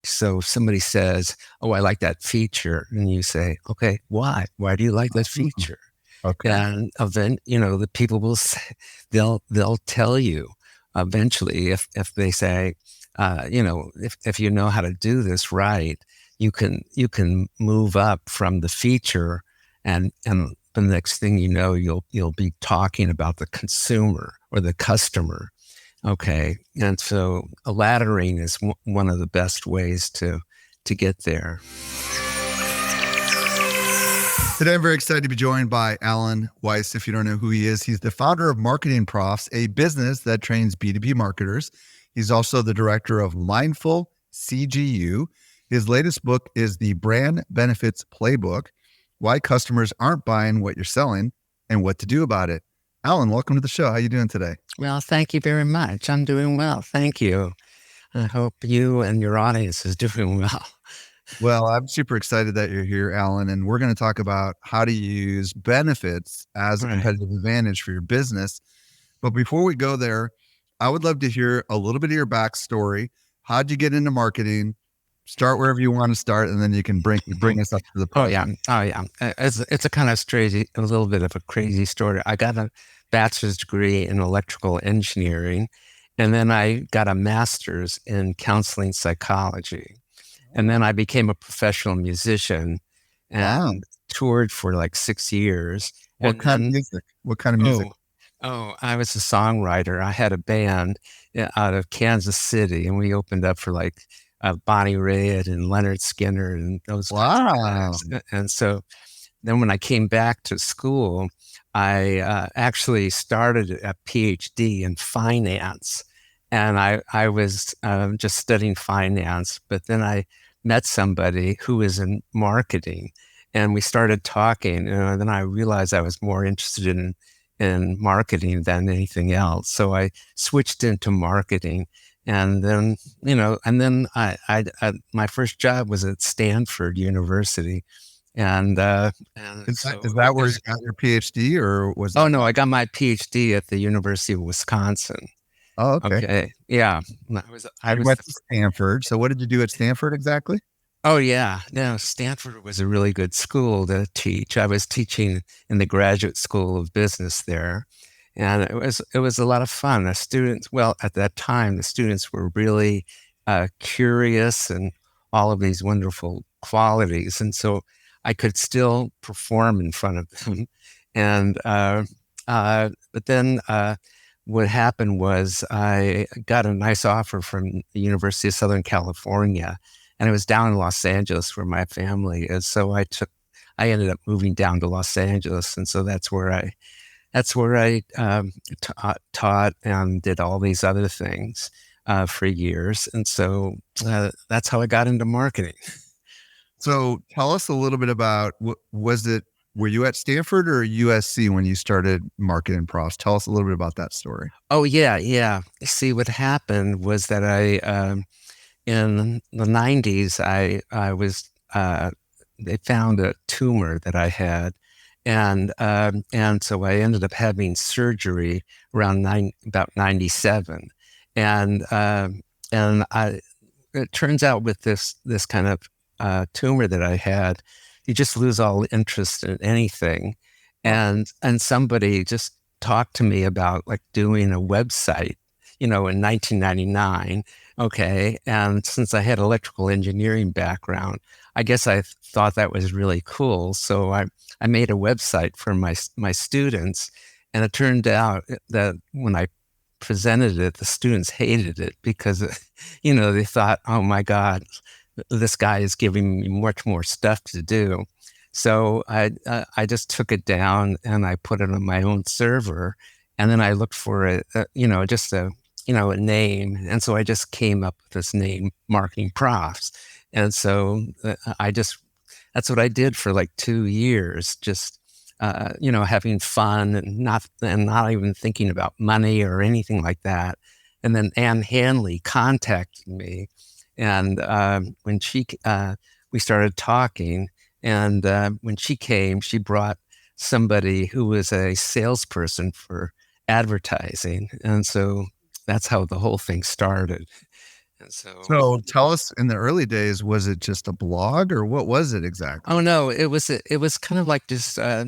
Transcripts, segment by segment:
So if somebody says, "Oh, I like that feature," and you say, "Okay, why? Why do you like that Mhm. feature?" Okay. And then the people will say, they'll tell you eventually if they say, if you know how to do this right, you can move up from the feature, and the next thing you know, you'll be talking about the consumer or the customer. Okay, and so a laddering is one of the best ways to get there. Today, I'm very excited to be joined by Alan Weiss. If you don't know who he is, he's the founder of Marketing Profs, a business that trains B2B marketers. He's also the director of Mindful CGU. His latest book is the Brand Benefits Playbook: Why Customers Aren't Buying What You're Selling and What to Do About It. Alan, welcome to the show. How you doing today? Well, thank you very much. I'm doing well. Thank you. I hope you and your audience is doing well. Well, I'm super excited that you're here, Alan, and we're going to talk about how to use benefits as a Right. competitive advantage for your business. But before we go there, I would love to hear a little bit of your backstory. How'd you get into marketing? Start wherever you want to start, and then you can bring us up to the Oh yeah. present. Oh yeah. It's a kind of crazy, a little bit of a crazy story. I got a bachelor's degree in electrical engineering, and then I got a master's in counseling psychology. And then I became a professional musician Wow. and toured for like 6 years. What And kind of then, music? What kind of music? oh, I was a songwriter. I had a band out of Kansas City, and we opened up for like Bonnie Raitt and Leonard Skinner and those kinds of Wow. guys. And so then when I came back to school, I actually started a PhD in finance. And I was just studying finance, but then I met somebody who was in marketing, and we started talking. And then I realized I was more interested in marketing than anything else. So I switched into marketing. And then, my first job was at Stanford University, and Is so that it where you was. got your PhD, or was Oh that? no, I got my PhD at the University of Wisconsin. Oh, okay. Okay, yeah, I You was went the. to Stanford. So, what did you do at Stanford exactly? Oh yeah, no, Stanford was a really good school to teach. I was teaching in the graduate school of business there, and it was a lot of fun. The students, well, at that time, the students were really curious and all of these wonderful qualities, and so I could still perform in front of them. And but then what happened was I got a nice offer from the University of Southern California, and it was down in Los Angeles where my family is. So I ended up moving down to Los Angeles, and so that's where I taught and did all these other things for years. And so that's how I got into marketing. So tell us a little bit about what was it? Were you at Stanford or USC when you started marketing profs? Tell us a little bit about that story. Oh yeah, yeah. See, what happened was that in the '90s, I was they found a tumor that I had, and so I ended up having surgery around about '97, and I it turns out with this kind of tumor that I had, you just lose all interest in anything, Oh, and somebody just talked to me about like doing a website, in 1999. Okay, and since I had electrical engineering background, I guess I thought that was really cool. So I made a website for my students, and it turned out that when I presented it, the students hated it because, they thought, oh my God, this guy is giving me much more stuff to do. So I just took it down and I put it on my own server, and then I looked for just a name, and so I just came up with this name, Marketing Profs, and so I just that's what I did for like 2 years, just having fun and not even thinking about money or anything like that. And then Ann Hanley contacted me, and when we started talking, and when she came, she brought somebody who was a salesperson for advertising, and so that's how the whole thing started. And so, So tell us, in the early days, was it just a blog or what was it exactly? oh no, it was kind of like just uh,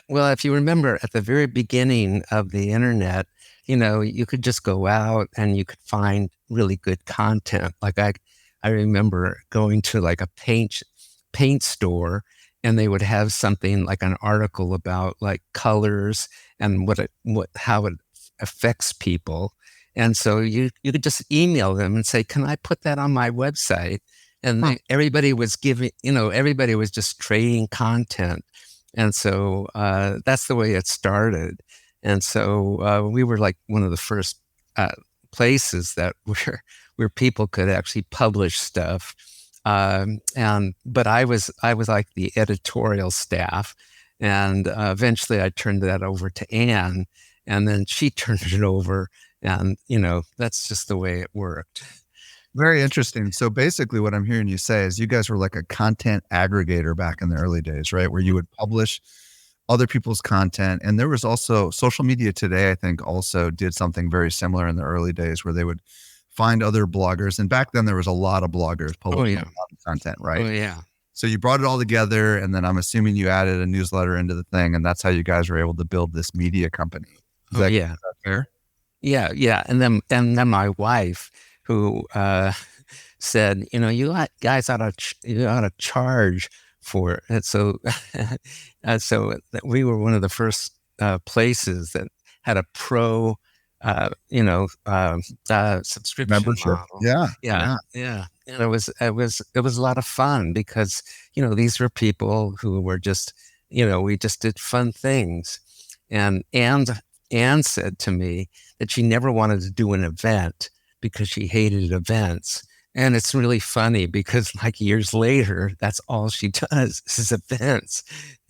well, if you remember at the very beginning of the internet, you could just go out and you could find really good content. Like I remember going to like a paint store, and they would have something like an article about like colors and how it affects people. And so you could just email them and say, "Can I put that on my website?" And Huh. everybody was just trading content. And so that's the way it started. And so we were like one of the first uh, places that where people could actually publish stuff. And but I was like the editorial staff, and eventually I turned that over to Anne, and then she turned it over, and that's just the way it worked. Very interesting. So basically, what I'm hearing you say is you guys were like a content aggregator back in the early days, right? Where you would publish other people's content. And there was also social media today, I think, also did something very similar in the early days where they would find other bloggers. And back then, there was a lot of bloggers Oh publishing a yeah, lot of content, oh right? yeah, So you brought it all together. And then I'm assuming you added a newsletter into the thing. And that's how you guys were able to build this media company. Is oh that yeah. fair? Yeah, yeah, and then my wife, who said, guys ought to charge for it. So, we were one of the first places that had a pro, subscription Membership. model. Yeah. Yeah, Yeah. yeah, and it was a lot of fun because these were people who were just we just did fun things, and Anne said to me that she never wanted to do an event because she hated events. And it's really funny because like years later, that's all she does is events.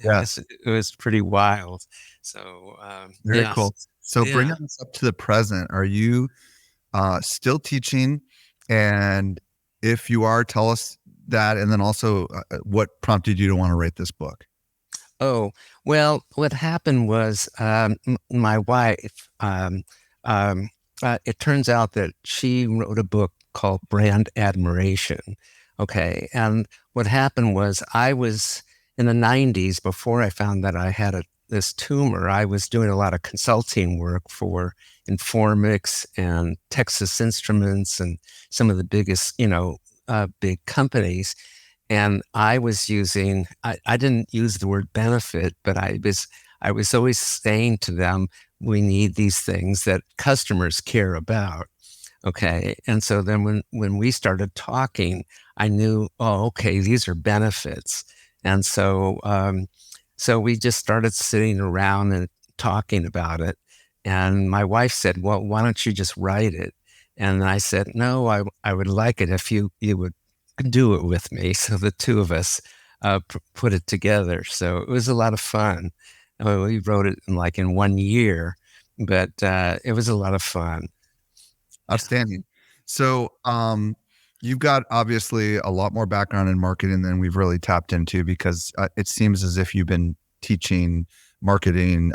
Yes. It was pretty wild. So Very yeah, cool. So yeah. bringing us up to the present, are you still teaching? And if you are, tell us that. And then also, what prompted you to want to write this book? Oh, well, what happened was my wife, it turns out that she wrote a book called Brand Admiration. Okay. And what happened was I was in the 90s, before I found that I had this tumor, I was doing a lot of consulting work for Informix and Texas Instruments and some of the biggest, big companies. And I didn't use the word benefit, but I was always saying to them, we need these things that customers care about. Okay. And so then when we started talking, I knew, oh, okay, these are benefits. And so we just started sitting around and talking about it. And my wife said, well, why don't you just write it? And I said, no, I would like it if you would do it with me. So the two of us put it together. So it was a lot of fun. We wrote it in 1 year, but it was a lot of fun. Yeah. Outstanding. So, you've got obviously a lot more background in marketing than we've really tapped into because it seems as if you've been teaching marketing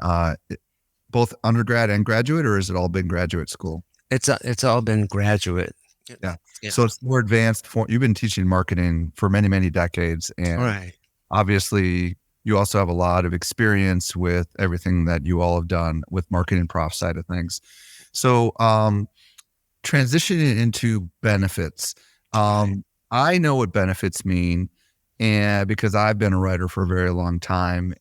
both undergrad and graduate, or has it all been graduate school? It's all been graduate. Yeah. Yeah. So it's more advanced for you've been teaching marketing for many, many decades. And Right. obviously you also have a lot of experience with everything that you all have done with marketing prof side of things. So transitioning into benefits. Right. I know what benefits mean and because I've been a writer for a very long time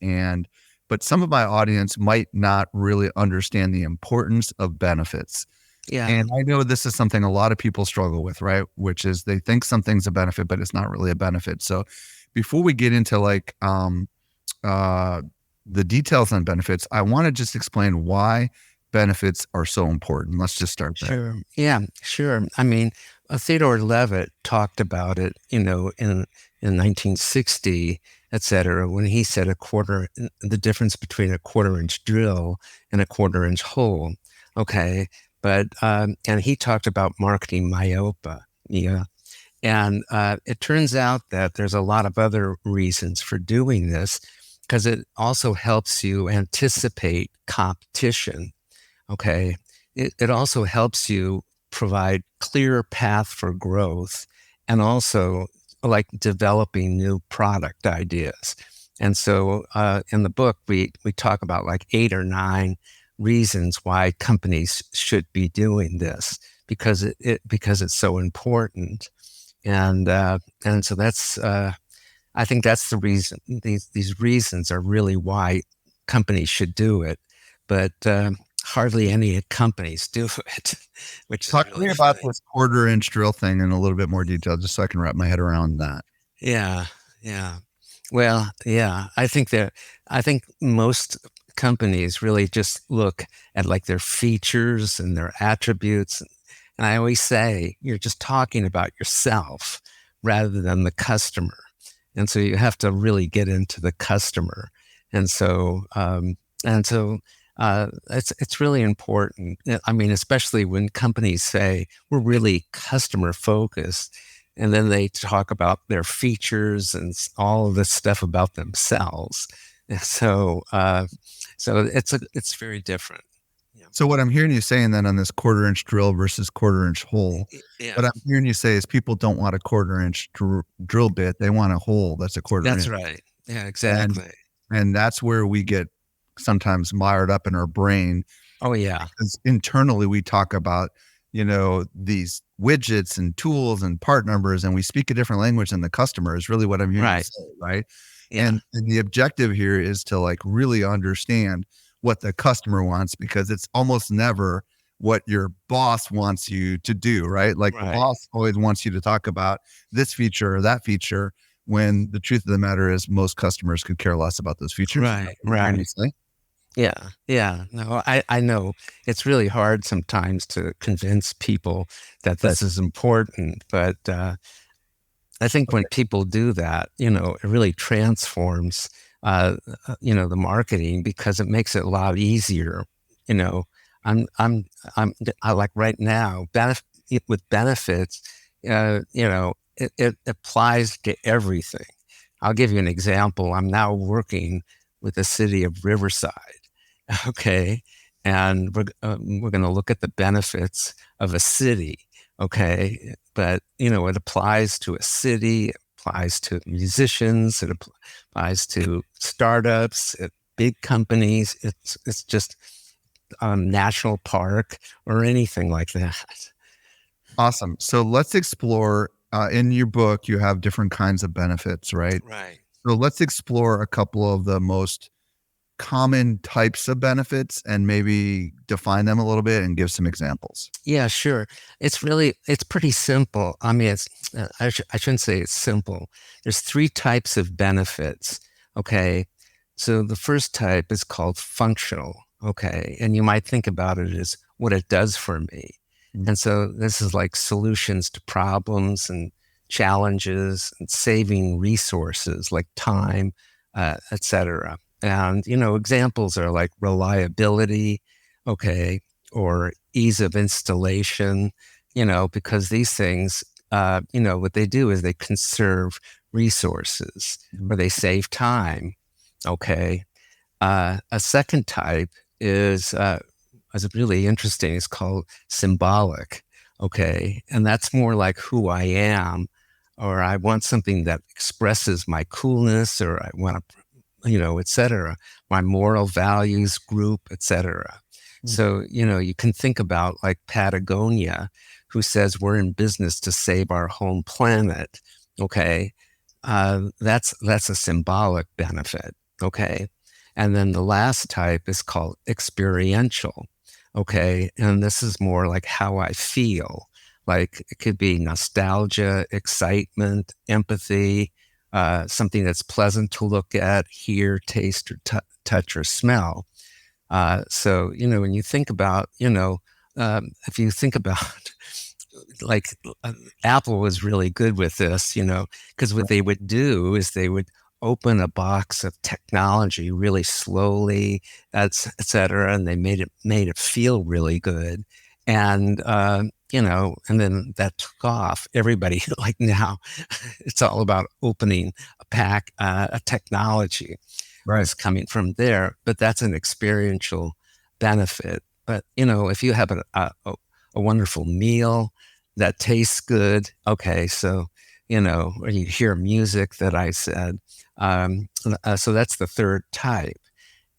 but some of my audience might not really understand the importance of benefits. Yeah. And I know this is something a lot of people struggle with, right? Which is they think something's a benefit, but it's not really a benefit. So before we get into uh, the details on benefits, I want to just explain why benefits are so important. Let's just start there. Sure. Yeah, sure. I mean, Theodore Levitt talked about it, in 1960, et cetera, when he said the difference between a quarter-inch drill and a quarter-inch hole. Okay. But, and he talked about marketing myopia. Yeah. And it turns out that there's a lot of other reasons for doing this because it also helps you anticipate competition. Okay. It also helps you provide clear path for growth and also like developing new product ideas. And so in the book, we talk about like 8 or 9 reasons why companies should be doing this because because it's so important. And so that's I think that's the reason. These reasons are really why companies should do it, but hardly any companies do it, which is Talk to really me about funny. this quarter-inch drill thing in a little bit more detail, just so I can wrap my head around that. Yeah, yeah. Well, yeah. I think most companies really just look at like their features and their attributes. And I always say you're just talking about yourself rather than the customer. And so you have to really get into the customer. And so it's really important. I mean, especially when companies say we're really customer focused, and then they talk about their features and all of this stuff about themselves. And so it's very different. Yeah. So what I'm hearing you saying then on this quarter-inch drill versus quarter-inch hole, Yeah, what I'm hearing you say is people don't want a quarter-inch drill bit; they want a hole that's a quarter that's inch, right. Yeah, and exactly. that's where we get sometimes mired up in our brain Oh yeah, because internally we talk about these widgets and tools and part numbers, and we speak a different language than the customer is really what I'm hearing you right. say, right? Yeah, And the objective here is to like really understand what the customer wants, because it's almost never what your boss wants you to do, right? Like the right, boss always wants you to talk about this feature or that feature, when the truth of the matter is most customers could care less about those features. Is that right, what I'm hearing you right. say? Yeah, yeah. No, I know it's really hard sometimes to convince people that Right. this is important, but I think when people do that, it really transforms, the marketing because it makes it a lot easier. You know, I'm, I'm, I like right now, with benefits, it applies to everything. I'll give you an example. I'm now working with the city of Riverside. Okay. And we're going to look at the benefits of a city. Okay. But, it applies to a city, it applies to musicians, it applies to startups, big companies. It's just national park or anything like that. Awesome. So let's explore. In your book, you have different kinds of benefits, right? Right. So let's explore a couple of the most common types of benefits and maybe define them a little bit and give some examples. Yeah, sure. It's pretty simple. I mean, I shouldn't say it's simple. There's 3 types of benefits. Okay. So the first type is called functional. Okay. And you might think about it as what it does for me. Mm. And so this is like solutions to problems and challenges and saving resources like time, et cetera. And, examples are like reliability. Okay, or ease of installation, because these things, what they do is they conserve resources Mhm. or they save time. Okay. A second type is really interesting. It's called symbolic. Okay. And that's more like who I am, or I want something that expresses my coolness, or I want to, et cetera, my moral values group, et cetera. Mm. So, you can think about like Patagonia, who says we're in business to save our home planet. Okay. That's a symbolic benefit. Okay. And then the last type is called experiential. Okay. And this is more like how I feel. Like it could be nostalgia, excitement, empathy, something that's pleasant to look at, hear, taste, or touch or smell. So, when you think about, if you think about like Apple was really good with this, because what they would do is they would open a box of technology really slowly, et cetera, and they made it feel really good. And, and then that took off. Everybody like now, it's all about opening a technology Right. is coming from there, but that's an experiential benefit. But if you have a a wonderful meal that tastes good. Okay, so or you hear music that I said. So that's the third type.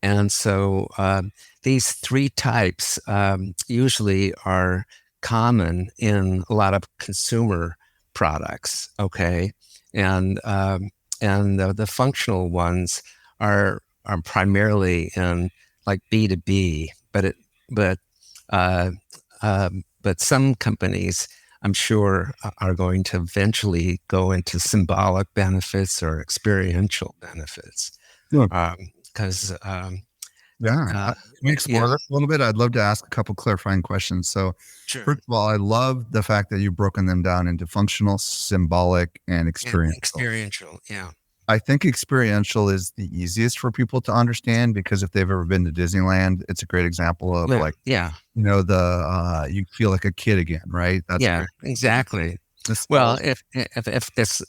And so these three types usually are common in a lot of consumer products. Okay, and the functional ones are primarily in like B2B, but uh, but some companies I'm sure are going to eventually go into symbolic benefits or experiential benefits Sure. because Yeah. Let me explore yeah, this a little bit. I'd love to ask a couple clarifying questions. So, sure. first of all, I love the fact that you've broken them down into functional, symbolic, and And experiential. experiential, yeah. I think experiential is the easiest for people to understand because if they've ever been to Disneyland, it's a great example of Well, like, yeah, you feel like a kid again, right? That's yeah, very exactly. Well, nostalgia.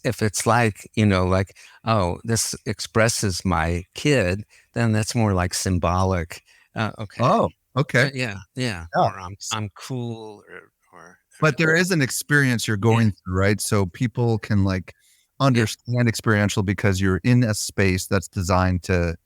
if it's like like, oh, this expresses my kid, then that's more like symbolic. Oh, Okay, okay. yeah, yeah, Yeah. or I'm cool, or But there is an experience you're yeah, going through, right? So people can like yeah, understand experiential because you're in a space that's designed to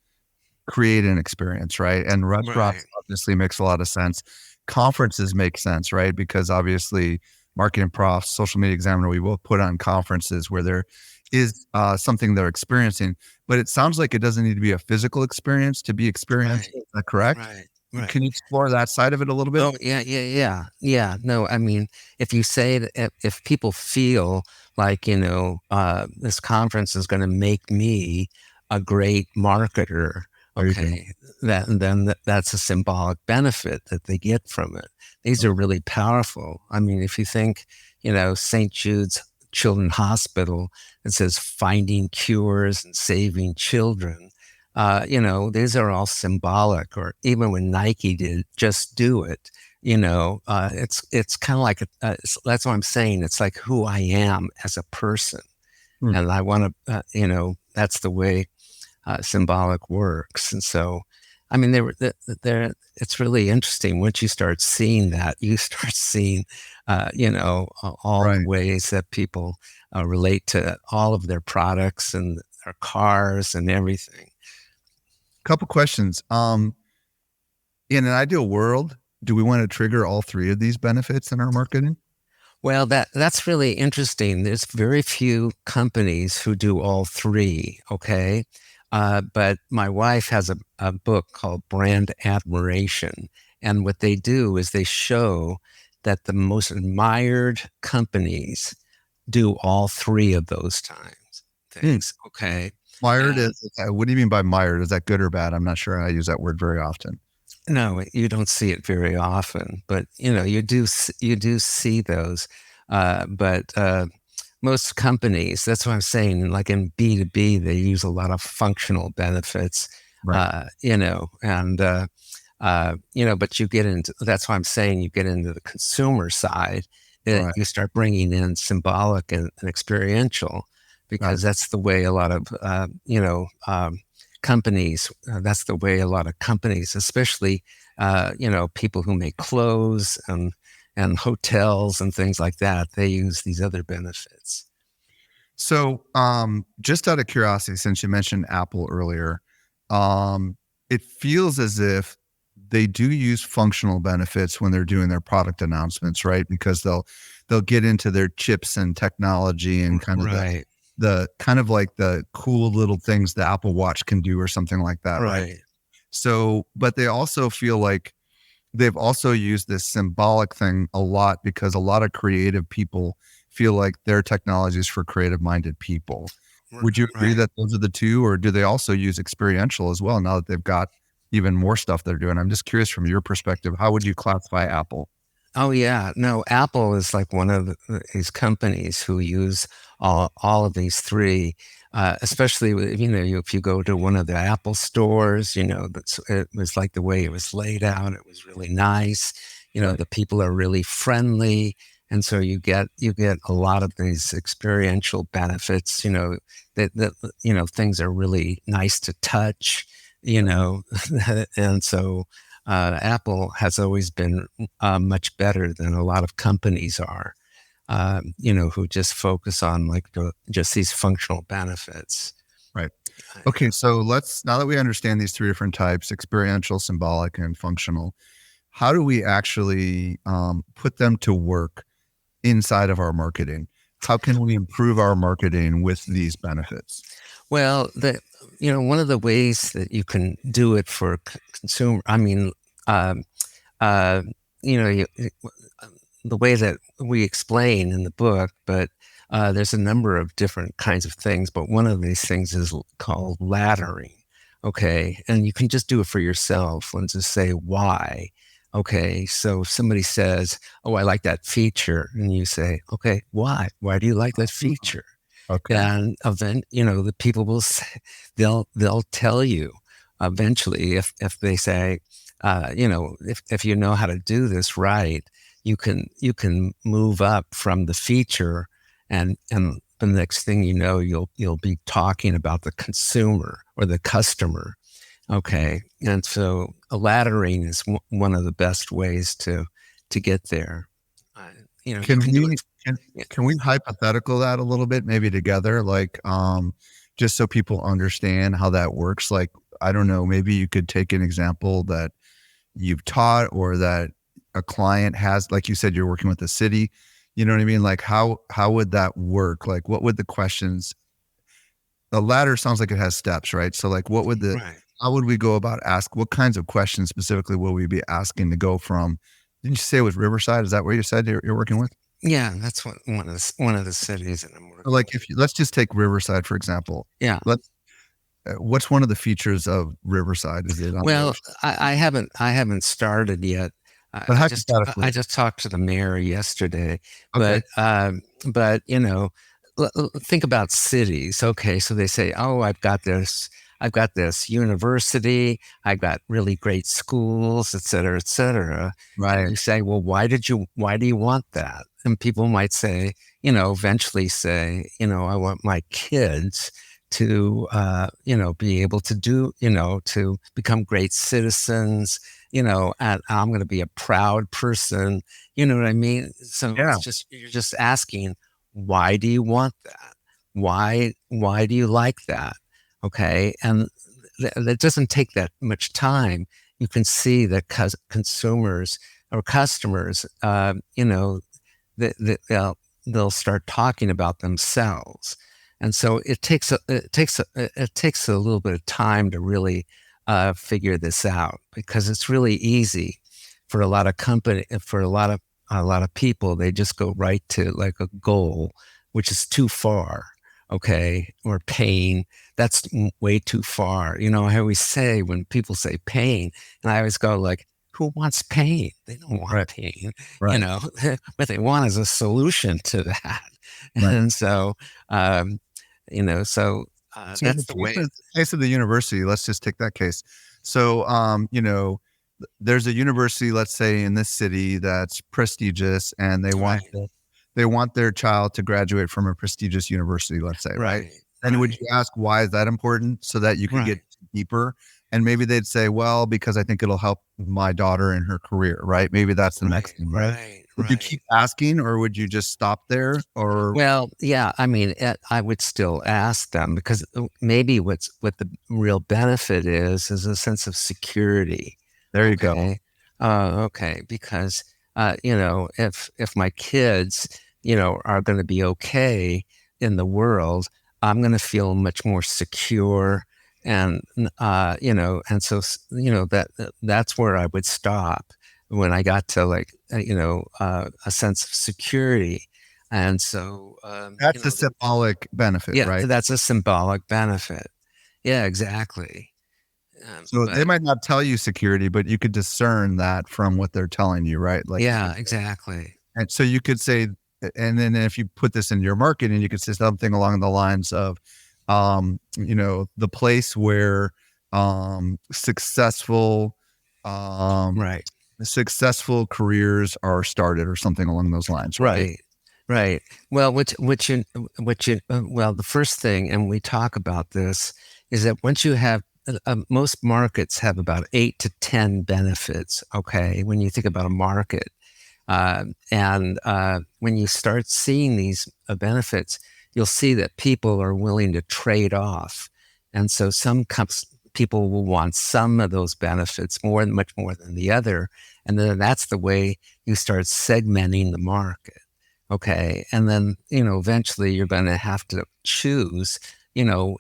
create an experience, right? And right, restaurants obviously makes a lot of sense. Conferences make sense, right? Because obviously marketing profs, social media examiner, we will put on conferences where there is something they're experiencing, but it sounds like it doesn't need to be a physical experience to be right, experiential. Is that correct? right, right. Can you explore that side of it a little bit? Oh, yeah, yeah, yeah, yeah. No, I mean, if you say that if people feel like, this conference is going to make me a great marketer, There you go. okay, that's a symbolic benefit that they get from it. These are really powerful. I mean, if you think, St. Jude's Children's Hospital, it says finding cures and saving children. These are all symbolic, or even when Nike did Just Do It, it's kind of like, that's what I'm saying. It's like who I am as a person. Hmm. And I want to, that's the way symbolic works. And so, I mean, it's really interesting. Once you start seeing that, you start seeing, all the Right. ways that people relate to all of their products and their cars and everything. Couple questions. In an ideal world, do we want to trigger all three of these benefits in our marketing? Well, that's really interesting. There's very few companies who do all three, okay? But my wife has a book called Brand Admiration. And what they do is they show that the most admired companies do all three of those Hmm. things, okay? Mired And is, what do you mean by mired? Is that good or bad? I'm not sure I use that word very often. no, you don't see it very often, but you do see those. But most companies, that's what I'm saying. Like in B2B, they use a lot of functional benefits, Right. but you get into, that's why I'm saying you get into the consumer side, Right. you start bringing in symbolic and experiential, because Gotcha. that's the way a lot of, companies, that's the way a lot of companies, especially, people who make clothes and hotels and things like that, they use these other benefits. So, just out of curiosity, since you mentioned Apple earlier, it feels as if they do use functional benefits when they're doing their product announcements, right? Because they'll get into their chips and technology and kind of Right, the kind of like the cool little things the Apple Watch can do or something like that, right? right, So, but they also feel like they've also used this symbolic thing a lot because a lot of creative people feel like their technology is for creative minded people. Would you agree right. that those are the two, or do they also use experiential as well now that they've got even more stuff they're doing? I'm just curious from your perspective, how would you classify Apple? Oh yeah, no, Apple is like one of these companies who use all of these three, especially if you go to one of the Apple stores, it was like the way it was laid out. It was really nice. Right. The people are really friendly, and so you get a lot of these experiential benefits. Things are really nice to touch. You know, and so Apple has always been much better than a lot of companies are, who just focus on just these functional benefits. Right. Okay. So now that we understand these three different types, experiential, symbolic, and functional, how do we actually put them to work inside of our marketing? How can we improve our marketing with these benefits? Well, one of the ways that you can do it for consumer, um, uh, the way that we explain in the book, but there's a number of different kinds of things. But one of these things is called laddering. Okay. And you can just do it for yourself and just say why. Okay. So if somebody says, oh, I like that feature. And you say, okay, why? Why do you like that feature? Okay. And then, the people will say, they'll tell you eventually if they say, if you know how to do this right, you can move up from the feature, and the next thing you know, you'll be talking about the consumer or the customer. Okay, and so laddering is one of the best ways to get there. Can we hypothetical that a little bit, maybe together, like just so people understand how that works? Like, I don't know, maybe you could take an example that you've taught or that a client has, like you said, you're working with the city, you know what I mean? Like how would that work? Like what would the questions, the ladder sounds like it has steps, right? So like what would Right. how would we go about what kinds of questions specifically will we be asking to go from, didn't you say it was Riverside? Is that where you said you're working with? Yeah, that's one of the cities that I'm working Like with. let's just take Riverside, for example. Yeah. What's one of the features of Riverside? Is it on the Well, ocean? I haven't started yet. But I hypothetically, just talked to the mayor yesterday, okay, but think about cities. Okay, so they say, oh, I've got this university, I've got really great schools, et cetera, et cetera. And right, you say, well, why do you want that? And people might say, eventually say, I want my kids to, be able to to become great citizens, and I'm going to be a proud person. You know what I mean? So yeah, you're just asking, why do you want that? Why do you like that? Okay. And that doesn't take that much time. You can see that consumers or customers, they'll start talking about themselves. And so it takes a little bit of time to really figure this out, because it's really easy for a lot of people. They just go right to like a goal, which is too far. Okay, or pain, that's way too far. I always say, when people say pain, and I always go like, who wants pain? They don't want right, pain, right, what they want is a solution to that. right. And so, um, so So in that's the the way. case of the university, let's just take that case. So, there's a university, let's say in this city, that's prestigious, and Right, they want their child to graduate from a prestigious university, let's say, right? right, And would right, you ask why is that important so that you could get right, deeper? And maybe they'd say, well, because I think it'll help my daughter in her career, right? Maybe that's the next right, thing, right? right, Would you right. keep asking or would you just stop there? Or Well, yeah, I mean, I would still ask them, because maybe what the real benefit is a sense of security. there you go. Okay. Okay. Because, if my kids, are going to be okay in the world, I'm going to feel much more secure. And, and so, that's where I would stop when I got to like, a sense of security. And so, That's a symbolic benefit, yeah, right? that's a symbolic benefit. Yeah, exactly. So they But might not tell you security, but you could discern that from what they're telling you, right? Like you yeah, could, exactly. and so you could say, and then if you put this in your marketing, you could say something along the lines of, the place where successful, um, Right. successful careers are started, or something along those lines, right? Right. Right. Well, well, the first thing, and we talk about this, is that once you have most markets have about 8 to 10 benefits. Okay, when you think about a market, and when you start seeing these benefits, you'll see that people are willing to trade off, and so people will want some of those benefits much more than the other, and then that's the way you start segmenting the market. Okay, and then eventually you're going to have to choose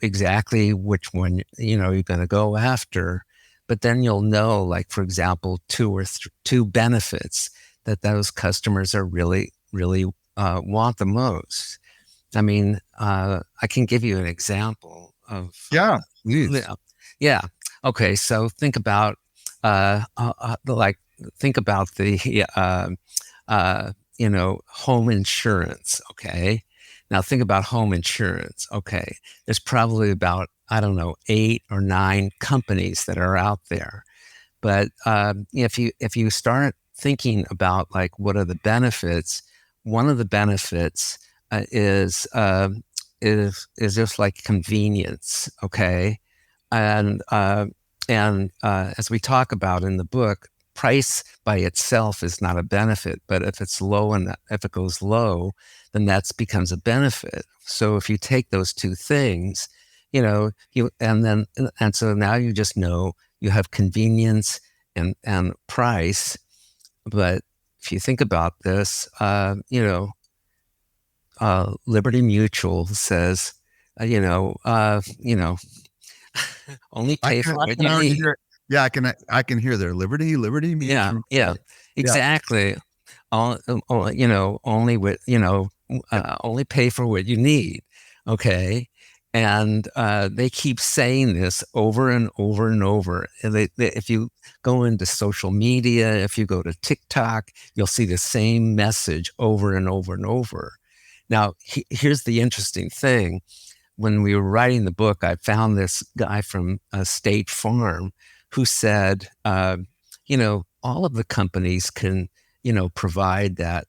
exactly which one, you're going to go after. But then you'll know, like, for example, two benefits that those customers are really, really want the most. I mean, I can give you an example of, Yeah, please. yeah. Yeah. Okay. So think about the, home insurance. Okay. Now think about home insurance. Okay. There's probably about, I don't know, 8 or 9 companies that are out there. But if you start thinking about, like, what are the benefits, one of the benefits is just like convenience. Okay. And as we talk about in the book, price by itself is not a benefit, but if it's low and if it goes low, then that becomes a benefit. So if you take those two things, so now you just know you have convenience and price. But if you think about this, Liberty Mutual says, only pay for I what can you already need. hear. Yeah, I can hear their Liberty Yeah, Mutual. yeah, Yeah, exactly. Only pay for what you need. Okay. And they keep saying this over and over and over. And if you go into social media, if you go to TikTok, you'll see the same message over and over and over. Now, here's the interesting thing. When we were writing the book, I found this guy from State Farm who said, all of the companies can, provide that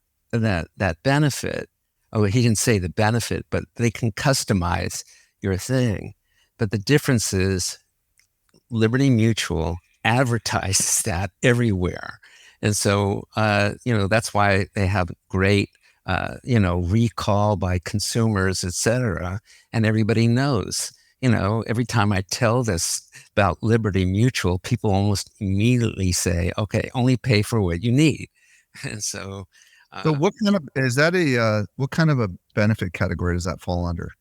benefit. Oh, he didn't say the benefit, but they can customize your thing. But the difference is Liberty Mutual advertises that everywhere. And so, that's why they have great, recall by consumers, et cetera. And everybody knows, every time I tell this about Liberty Mutual, people almost immediately say, okay, only pay for what you need. And so, so uh, what kind of is that what kind of a benefit category does that fall under?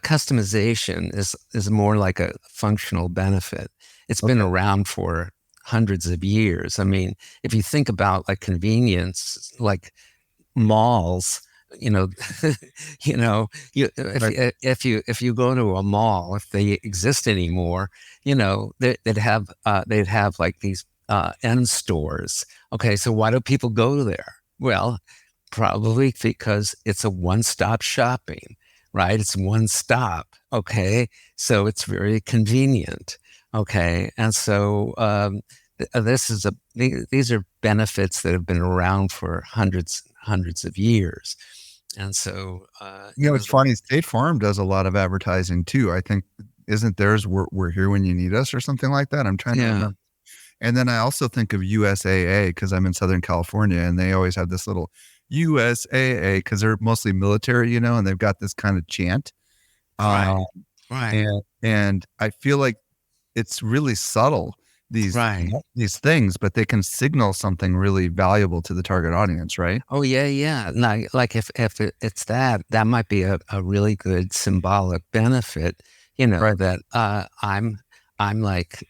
Customization is more like a functional benefit. It's been Okay. around for hundreds of years. I mean, if you think about, like, convenience, like malls, you know, Right. if you go to a mall, if they exist anymore, they'd have like these end stores. Okay, so why do people go there? Well, probably because it's a one-stop shopping, right? It's one stop. Okay. So it's very convenient. Okay. And so these are benefits that have been around for hundreds of years. And so, It's funny. State Farm does a lot of advertising too. I think isn't theirs "We're here when you need us" or something like that? I'm trying to yeah, remember. And then I also think of USAA because I'm in Southern California, and they always have this little USAA because they're mostly military, and they've got this kind of chant. right, Uh, right, and I feel like it's really subtle, these right. these things, but they can signal something really valuable to the target audience, right? Oh yeah, yeah. No, like it's that might be a really good symbolic benefit, Right. that I'm like,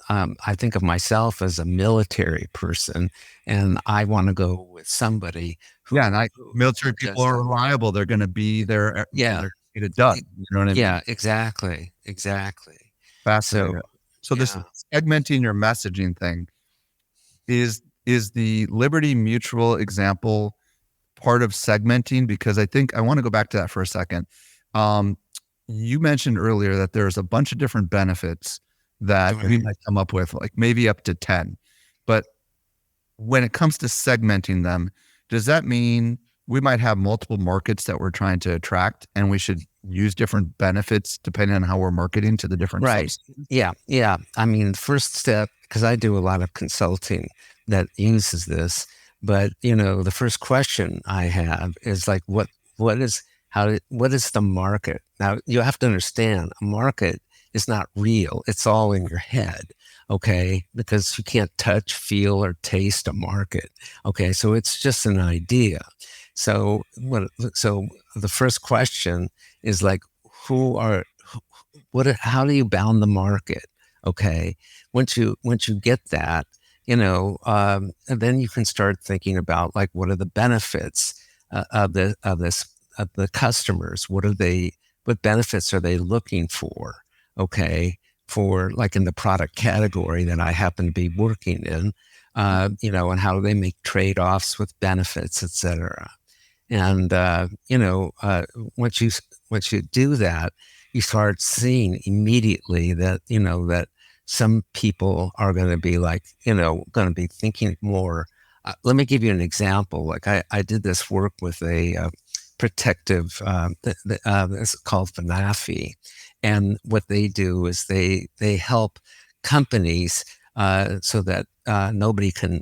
I think of myself as a military person, and I want to go with somebody Yeah, and who military who people does are that. reliable. They're gonna be there. Yeah, They're get it done. e- You know what I mean? yeah, exactly, exactly. So Fascinating. So this yeah. segmenting your messaging thing is the Liberty Mutual example part of segmenting? Because I think I want to go back to that for a second. Um, you mentioned earlier that there's a bunch of different benefits that we Right. might come up with, like maybe up to 10. But when it comes to segmenting them, does that mean we might have multiple markets that we're trying to attract and we should use different benefits depending on how we're marketing to the different Right. subs? Yeah. Yeah. I mean, first step, because I do a lot of consulting that uses this, but the first question I have is like, what is, what is the market? Now you have to understand a market is not real. It's all in your head. Okay. Because you can't touch, feel, or taste a market. Okay. So it's just an idea. So the first question is like, who are, how do you bound the market? Okay. Once you get that, and then you can start thinking about like, what are the benefits of the customers? What benefits are they looking for? Okay. For like in the product category that I happen to be working in, and how do they make trade-offs with benefits, et cetera. And once you do that, you start seeing immediately that that some people are going to be like going to be thinking more. Let me give you an example. Like I did this work with a protective. It's called FNAFI, and what they do is they help companies so that nobody can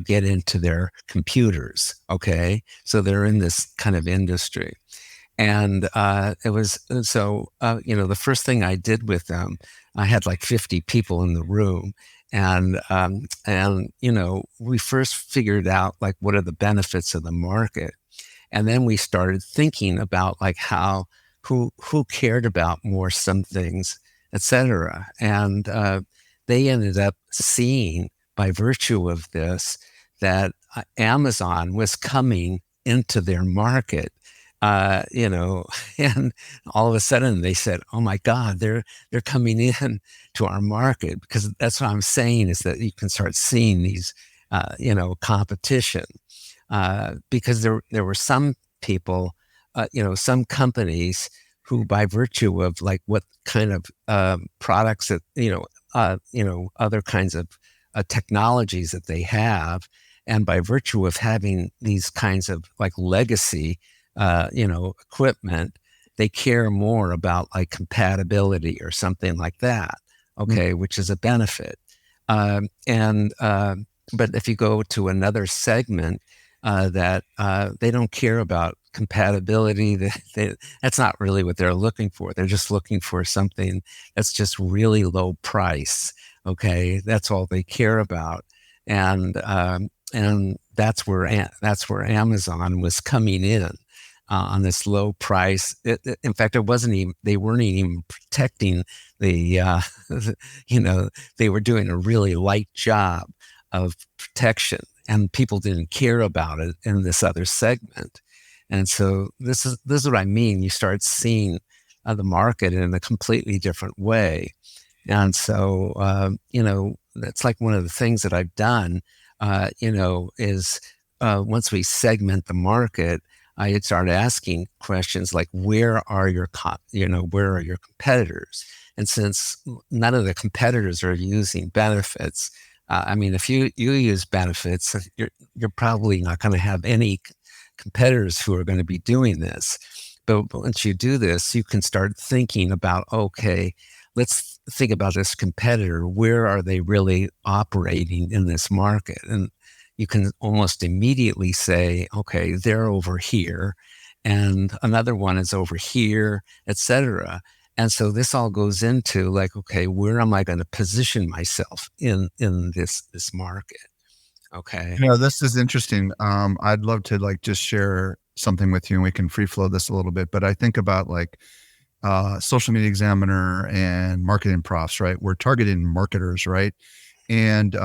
get into their computers. Okay, so they're in this kind of industry, and it was the first thing I did with them, I had like 50 people in the room, and we first figured out like what are the benefits of the market, and then we started thinking about like who cared about more some things, etc. And they ended up seeing by virtue of this that Amazon was coming into their market, and all of a sudden they said, "Oh my God, they're coming in to our market," because that's what I'm saying is that you can start seeing these, competition, because there were some people, some companies who, by virtue of like what kind of products that other kinds of technologies that they have, and by virtue of having these kinds of like legacy, equipment, they care more about like compatibility or something like that. Okay, which is a benefit. And But if you go to another segment that they don't care about compatibility, that's not really what they're looking for. They're just looking for something that's just really low price. Okay, that's all they care about, and that's where Amazon was coming in. On this low price. In fact, it wasn't even, they weren't even protecting the, they were doing a really light job of protection, and people didn't care about it in this other segment. And so this is what I mean. You start seeing the market in a completely different way. And so, that's like one of the things that I've done, is once we segment the market, I had started asking questions like, where are your competitors? And since none of the competitors are using benefits, I mean, if you use benefits, you're probably not going to have any competitors who are going to be doing this. But once you do this, you can start thinking about, okay, let's think about this competitor. Where are they really operating in this market? And you can almost immediately say, okay, they're over here, and another one is over here, et cetera. And so this all goes into like, okay, where am I going to position myself in this market? Okay. This is interesting. I'd love to like just share something with you and we can free flow this a little bit, but I think about like Social Media Examiner and Marketing Profs, right? We're targeting marketers, right? And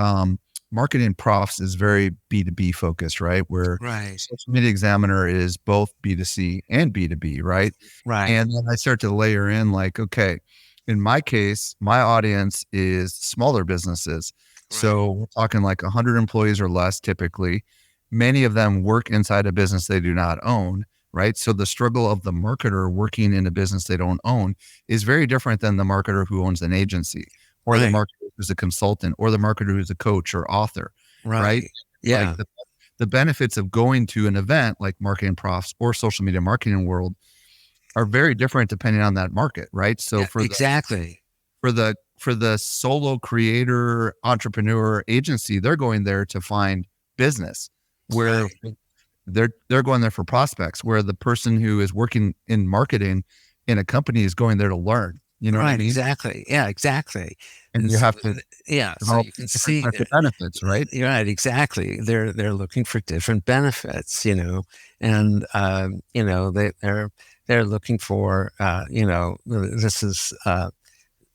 Marketing Profs is very B2B focused, right? Where Right. Social Media Examiner is both B2C and B2B, right? Right. And then I start to layer in like, okay, in my case, my audience is smaller businesses. Right. So we're talking like 100 employees or less typically. Many of them work inside a business they do not own, right? So the struggle of the marketer working in a business they don't own is very different than the marketer who owns an agency, or the Right. marketer who's a consultant, or the marketer who's a coach or author, right? Right. Yeah. Like the benefits of going to an event like Marketing Profs or Social Media Marketing World are very different depending on that market, right? So Yeah, exactly. for the solo creator entrepreneur agency, they're going there to find business, where Right. they're going there for prospects, where the person who is working in marketing in a company is going there to learn. You know what I Right, mean? exactly. Yeah, exactly. And And you so, have to yeah, so develop you can different see, types of benefits, right? you're right, exactly. They're looking for different benefits, and they're looking for, this is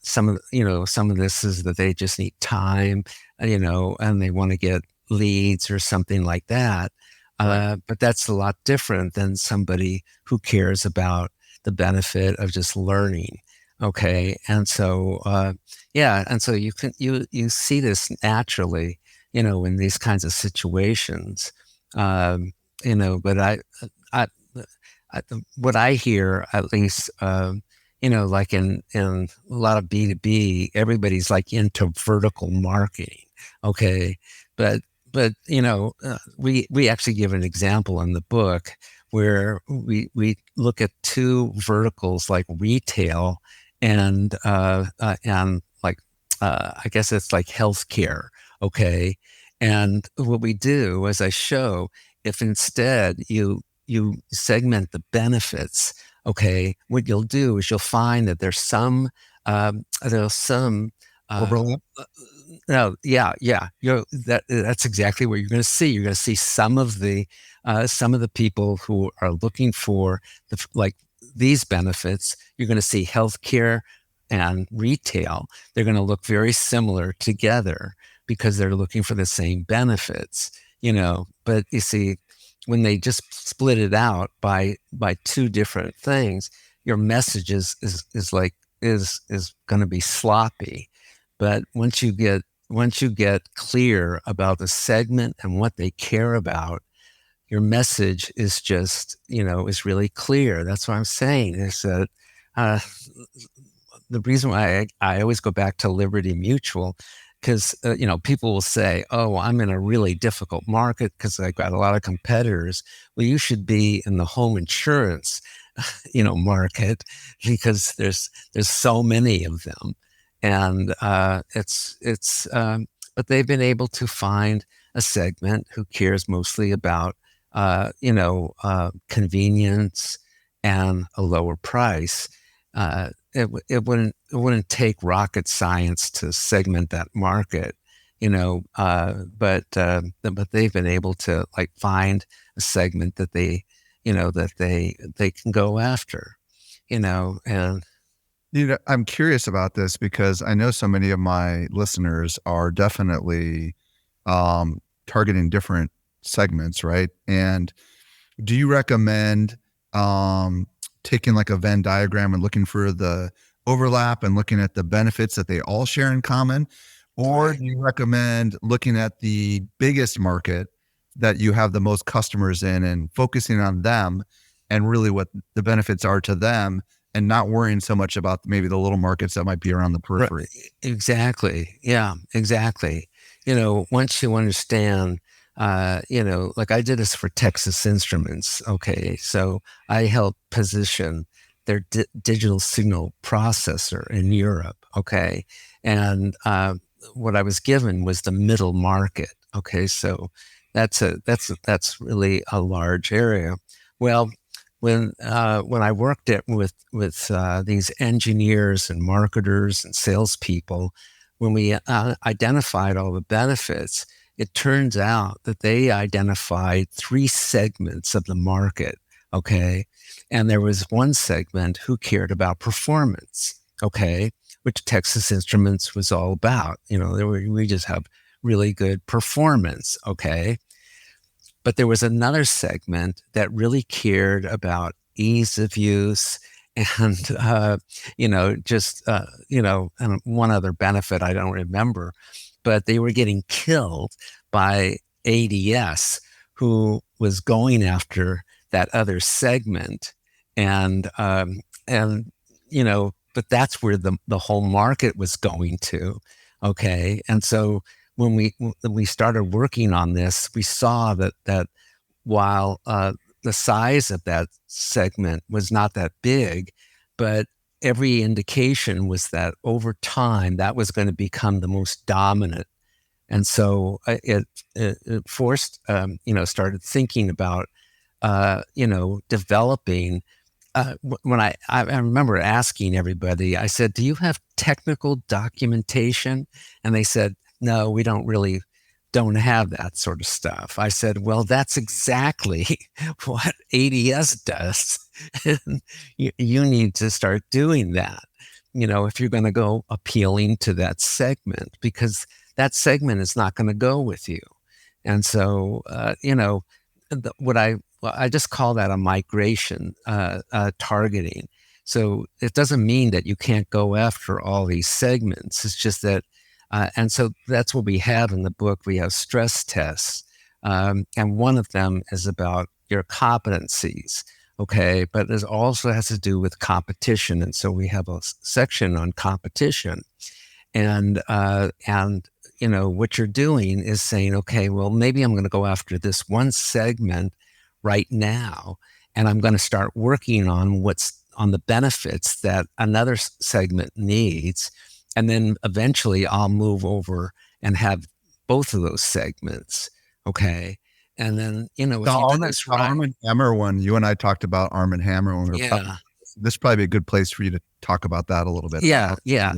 some of this is that they just need time, and they want to get leads or something like that. Right. But that's a lot different than somebody who cares about the benefit of just learning. Okay, and so yeah, and so you see this naturally, in these kinds of situations, But I, what I hear at least. Like in a lot of B2B, everybody's like into vertical marketing. Okay. But, we actually give an example in the book where we look at two verticals like retail and like, I guess it's like healthcare. Okay. And what we do, as I show, if instead you segment the benefits. Okay, what you'll do is you'll find that there's some uh, Overlap. uh, no, yeah, that's exactly what you're going to see. You're going to see some of the people who are looking for like these benefits. You're going to see healthcare and retail. They're going to look very similar together because they're looking for the same benefits. But you see, when they just split it out by two different things, your message is going to be sloppy. But once you get clear about the segment and what they care about, your message is really clear. That's what I'm saying, is that uh, the reason why I always go back to Liberty Mutual, because people will say, "Oh, I'm in a really difficult market because I got a lot of competitors." Well, you should be in the home insurance, market, because there's so many of them, and but they've been able to find a segment who cares mostly about convenience and a lower price. It wouldn't take rocket science to segment that market, but they've been able to like find a segment that they can go after, and I'm curious about this because I know so many of my listeners are definitely targeting different segments, right? And do you recommend taking like a Venn diagram and looking for the overlap and looking at the benefits that they all share in common? Or do you recommend looking at the biggest market that you have the most customers in and focusing on them and really what the benefits are to them and not worrying so much about maybe the little markets that might be around the periphery? Exactly. Yeah, exactly. Once you understand, like I did this for Texas Instruments. Okay. So I helped position their digital signal processor in Europe. Okay. And what I was given was the middle market. Okay. So that's really a large area. Well, when I worked with these engineers and marketers and salespeople, when we identified all the benefits, it turns out that they identified three segments of the market. Okay, and there was one segment who cared about performance. Okay, which Texas Instruments was all about. We just have really good performance. Okay, but there was another segment that really cared about ease of use and, and one other benefit I don't remember, but they were getting killed by ADS, who was going after that other segment. And but that's where the whole market was going to. Okay. And so when we started working on this, we saw that while the size of that segment was not that big, but every indication was that over time that was going to become the most dominant. And so it forced, started thinking about, developing. When I remember asking everybody, I said, "Do you have technical documentation?" And they said, "No, we don't have that sort of stuff." I said, "Well, that's exactly what ADS does. You need to start doing that, if you're going to go appealing to that segment, because that segment is not going to go with you." And so, I just call that a migration targeting. So it doesn't mean that you can't go after all these segments. It's just that, and so that's what we have in the book. We have stress tests, and one of them is about your competencies. Okay, but it also has to do with competition, and so we have a section on competition, and what you're doing is saying, okay, well, maybe I'm going to go after this one segment right now, and I'm going to start working on what's on the benefits that another segment needs, and then eventually I'll move over and have both of those segments. Okay, and then if you do this right, Arm and Hammer one. You and I talked about Arm and Hammer when we were yeah, this is probably a good place for you to talk about that a little bit. yeah, yeah.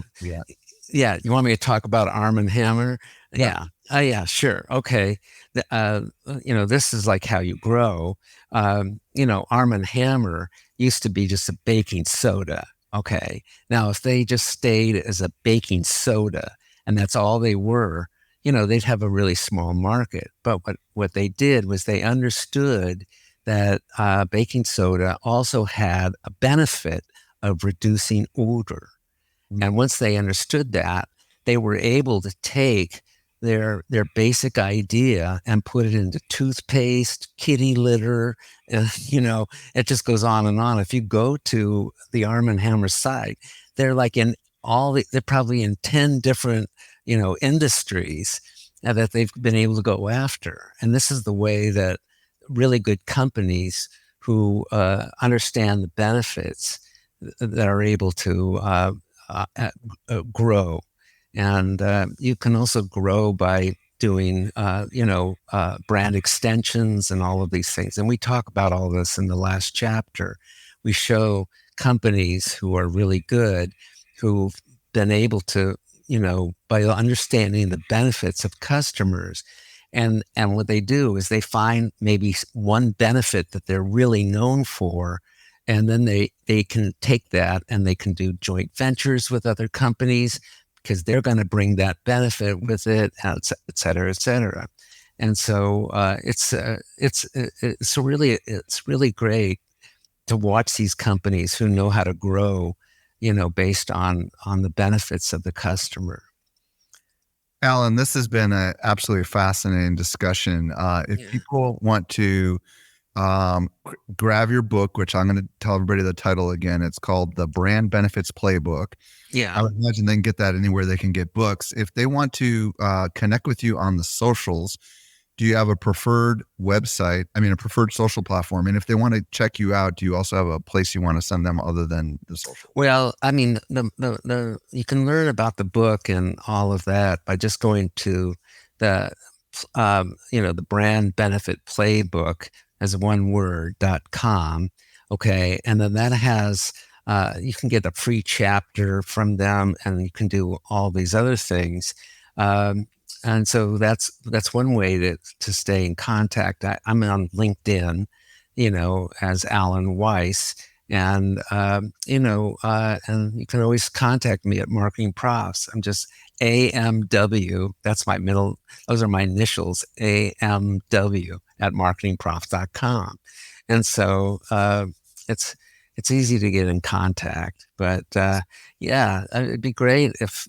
Yeah, you want me to talk about Arm and Hammer? Yeah. Yeah. Yeah, sure. Okay. This is like how you grow. Arm and Hammer used to be just a baking soda. Okay. Now, if they just stayed as a baking soda and that's all they were, they'd have a really small market. But what they did was they understood that baking soda also had a benefit of reducing odor. And once they understood that, they were able to take their basic idea and put it into toothpaste, kitty litter, it just goes on and on. If you go to the Arm and Hammer site, they're like they're probably in 10 different, industries that they've been able to go after. And this is the way that really good companies who understand the benefits that are able to grow. And you can also grow by doing, brand extensions and all of these things. And we talk about all this in the last chapter. We show companies who are really good, who've been able to, by understanding the benefits of customers. And what they do is they find maybe one benefit that they're really known for, and then they can take that and they can do joint ventures with other companies because they're going to bring that benefit with it, et cetera, et cetera. And so it's really great to watch these companies who know how to grow, based on the benefits of the customer. Alan, this has been an absolutely fascinating discussion. If people want to grab your book, which I'm going to tell everybody the title again, it's called The Brand Benefits Playbook. Yeah. I would imagine they can get that anywhere they can get books. If they want to connect with you on the socials, do you have a preferred website? I mean, a preferred social platform? And if they want to check you out, do you also have a place you want to send them other than the social? Well, I mean, you can learn about the book and all of that by just going to the Brand Benefit Playbook as one word.com. Okay. And then that has, you can get a free chapter from them, and you can do all these other things. And so that's one way to stay in contact. I'm on LinkedIn, as Alan Weiss, and and you can always contact me at Marketing Profs. I'm just AMW. That's my middle. Those are my initials. AMW at marketingprof.com. And so it's easy to get in contact. But it'd be great if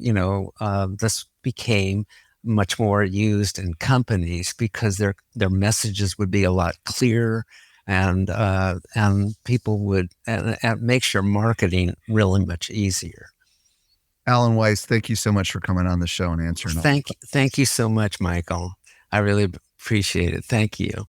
this became much more used in companies, because their messages would be a lot clearer, and people would and it makes your marketing really much easier. Alan Weiss, thank you so much for coming on the show and answering. Thank you so much, Michael. I really appreciate it. Thank you.